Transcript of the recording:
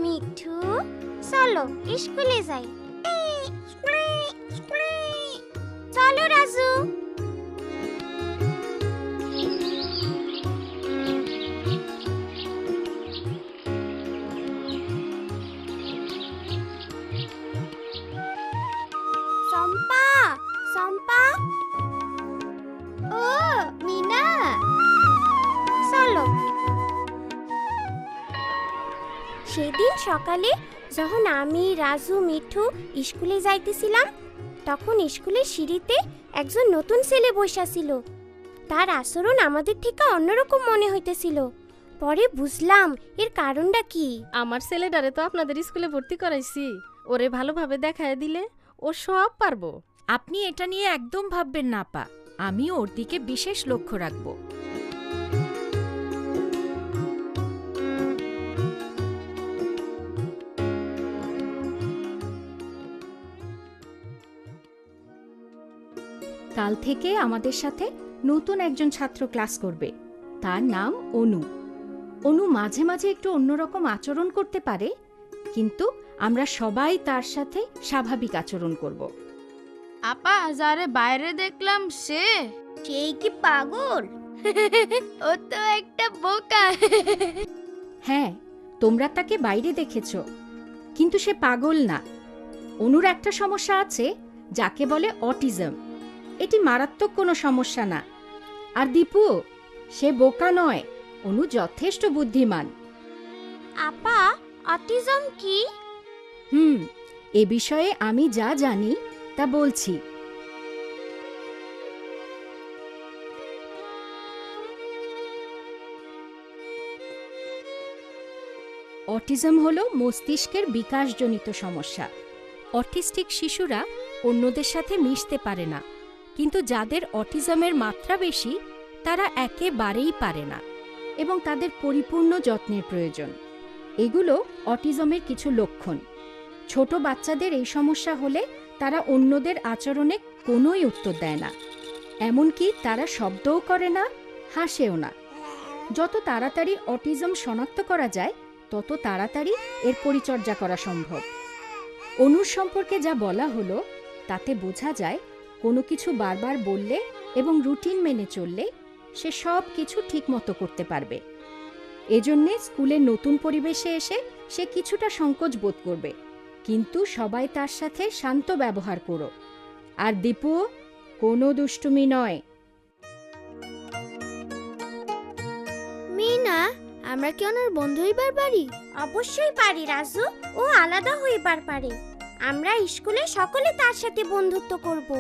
মিঠু, চলো স্কুলে যাই। চলো রাজু। চম্পা, চম্পা। ও মিনা, চলো। সেদিন সকালে যখন আমি, রাজু, মিঠু স্কুলে যাইতেছিলাম, তখন স্কুলের সিঁড়িতে একজন নতুন ছেলে বসা ছিল। তার আচরণ আমাদের থেকে অন্যরকম মনে হইতেছিল। পরে বুঝলাম এর কারণটা কি। আমার ছেলেটারে তো আপনাদের স্কুলে ভর্তি করাইছি, ওরে ভালোভাবে দেখায় দিলে ও সব পারবো। আপনি এটা নিয়ে একদম ভাববেন না আপা, আমি ওর দিকে বিশেষ লক্ষ্য রাখব। কাল থেকে আমাদের সাথে নতুন একজন ছাত্র ক্লাস করবে। তার নাম অনু। অনু মাঝে মাঝে একটু অন্যরকম আচরণ করতে পারে, কিন্তু আমরা সবাই তার সাথে স্বাভাবিক আচরণ করব। আপা, যারে বাইরে দেখলাম সেই কি পাগল? ও তো একটা বোকা। হ্যাঁ, তোমরা তাকে বাইরে দেখেছ, কিন্তু সে পাগল না। অনুর একটা সমস্যা আছে যাকে বলে অটিজম। এটি মারাত্মক কোনো সমস্যা না। আর দীপু, সে বোকা নয়, অনু যথেষ্ট বুদ্ধিমান। আপা, অটিজম কি? এ বিষয়ে আমি যা জানি তা বলছি। অটিজম হলো মস্তিষ্কের বিকাশজনিত সমস্যা। অটিস্টিক শিশুরা অন্যদের সাথে মিশতে পারে না, কিন্তু যাদের অটিজমের মাত্রা বেশি তারা একেবারেই পারে না এবং তাদের পরিপূর্ণ যত্নের প্রয়োজন। এগুলো অটিজমের কিছু লক্ষণ। ছোট বাচ্চাদের এই সমস্যা হলে তারা অন্যদের আচরণে কোনোই উত্তর দেয় না, এমনকি তারা শব্দও করে না, হাসেও না। যত তাড়াতাড়ি অটিজম শনাক্ত করা যায় তত তাড়াতাড়ি এর পরিচর্যা করা সম্ভব। অনুর সম্পর্কে যা বলা হলো তাতে বোঝা যায় কোনো কিছু বারবার বললে এবং রুটিন মেনে চললে সে সব কিছু ঠিকমতো করতে পারবে। এজন্যে স্কুলের নতুন পরিবেশে এসে সে কিছুটা সংকোচ বোধ করবে, কিন্তু সবাই তার সাথে শান্ত ব্যবহার করো। আর দীপু, কোনো দুষ্টুমি নয়। মিনা, আমরা কি ওনার বন্ধু হইবার পারি? অবশ্যই পারি রাজু, ও আলাদা হইবার পারে। আমরা স্কুলে সকলে তার সাথে বন্ধুত্ব করব।